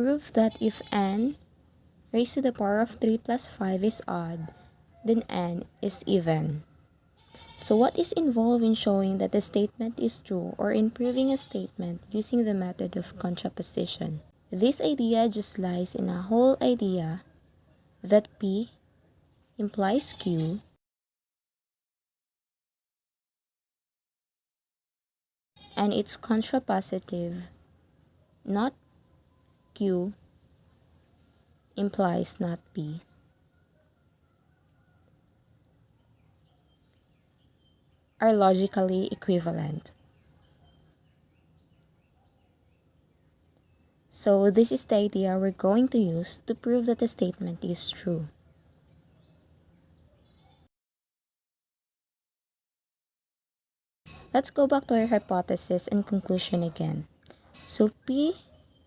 prove that if n raised to the power of 3 plus 5 is odd, then n is even. So what is involved in showing that the statement is true or in proving a statement using the method of contraposition? This idea just lies in a whole idea that P implies Q and it's contrapositive, not Q implies not P. Are logically equivalent. So this is the idea we're going to use to prove that the statement is true. Let's go back to our hypothesis and conclusion again. So P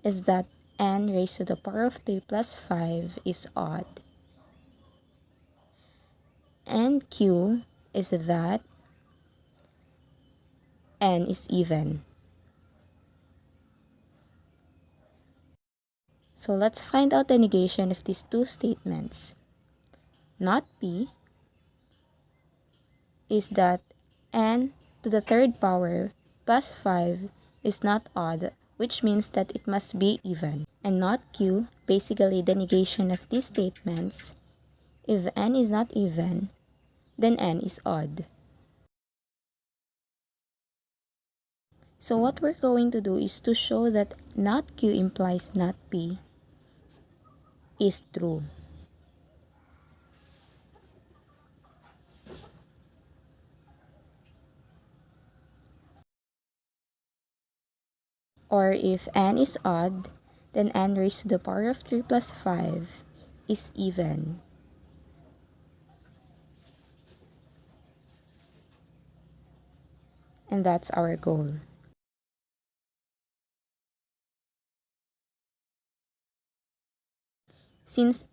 is that n raised to the power of 3 plus 5 is odd. And Q is that n is even. So let's find out the negation of these two statements. Not P is that n to the third power plus 5 is not odd, which means that it must be even. And not Q, basically the negation of these statements. If n is not even, then n is odd. So what we're going to do is to show that not Q implies not P is true. Or if n is odd, then n raised to the power of 3 plus 5 is even. And that's our goal. Since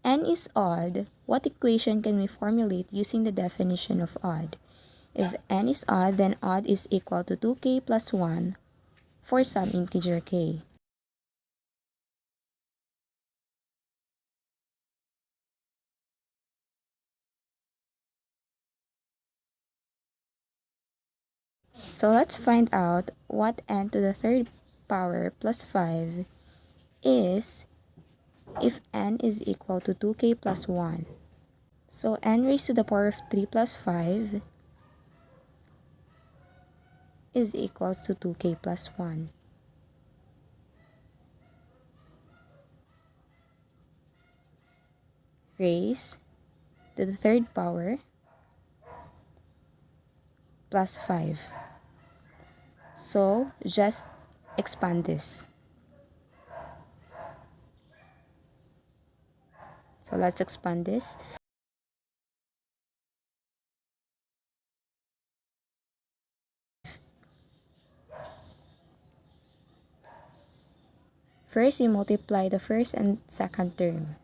n is odd, what equation can we formulate using the definition of odd? If n is odd, then odd is equal to 2k plus 1 for some integer k. So let's find out what n to the third power plus 5 is if n is equal to 2k plus 1. So n raised to the power of 3 plus 5 is equals to 2k plus 1. Raised to the third power plus 5. So just expand this. So let's expand this. First, you multiply the first and second term.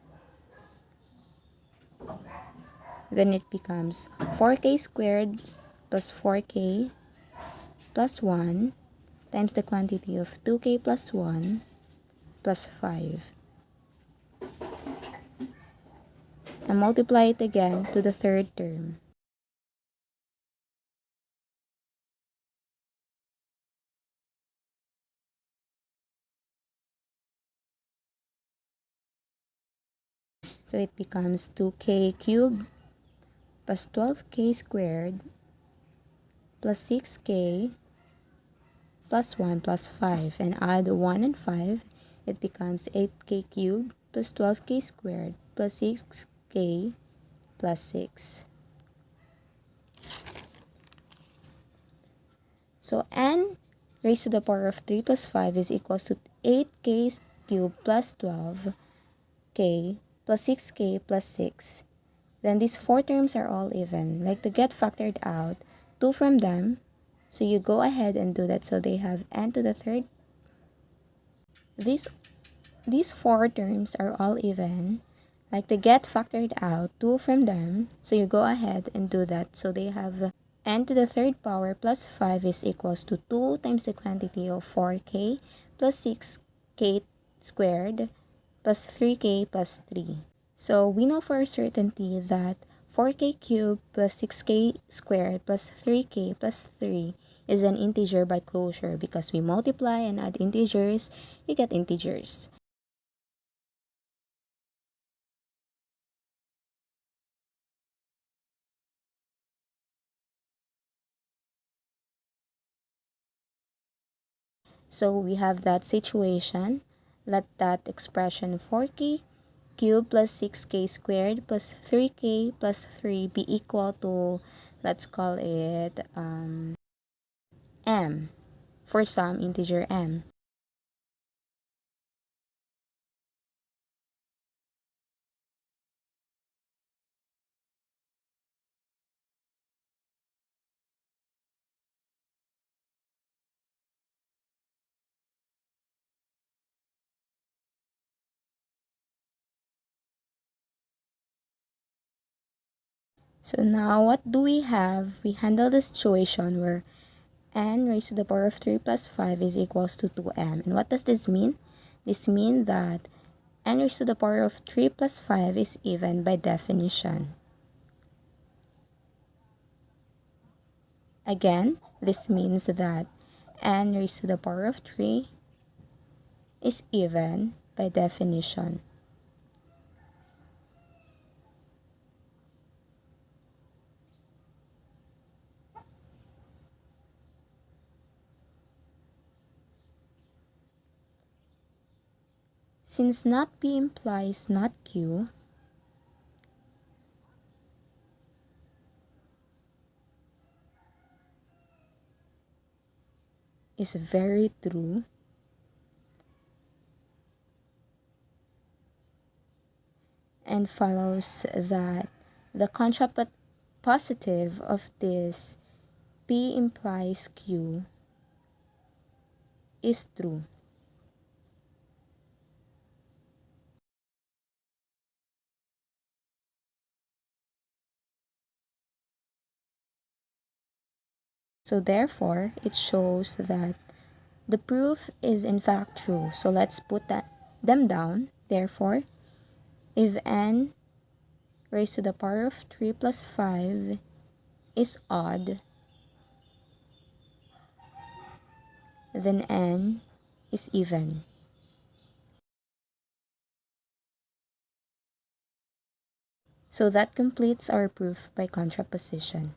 Then it becomes 4k squared plus 4k plus 1 times the quantity of 2k plus 1 plus 5. And multiply it again to the third term. So it becomes 2k cubed plus 12k squared plus 6k plus 1 plus 5. And add 1 and 5, it becomes 8k cubed plus 12k squared plus 6k plus 6. So n raised to the power of 3 plus 5 is equals to 8k cubed plus 12k plus 6k plus 6. Then these four terms are all even. Like to get factored out, 2 from them. So you go ahead and do that. So they have n to the third. These four terms are all even. Like to get factored out, 2 from them. So you go ahead and do that. So they have n to the third power plus 5 is equals to 2 times the quantity of 4k plus 6k squared plus 3k plus 3. So we know for certainty that 4k cubed plus 6k squared plus 3k plus 3 is an integer by closure because we multiply and add integers, we get integers. So we have that situation. Let that expression 4k cubed plus 6k squared plus 3k plus 3 be equal to, let's call it m for some integer m. So now what do we have? We handle the situation where n raised to the power of 3 plus 5 is equals to 2m. And what does this mean? This means that n raised to the power of 3 plus 5 is even by definition. Again, this means that n raised to the power of 3 is even by definition. Since not P implies not Q, is very true, and follows that the contrapositive of this P implies Q is true. So therefore, it shows that the proof is in fact true. So let's put them down. Therefore, if n raised to the power of 3 plus 5 is odd, then n is even. So that completes our proof by contraposition.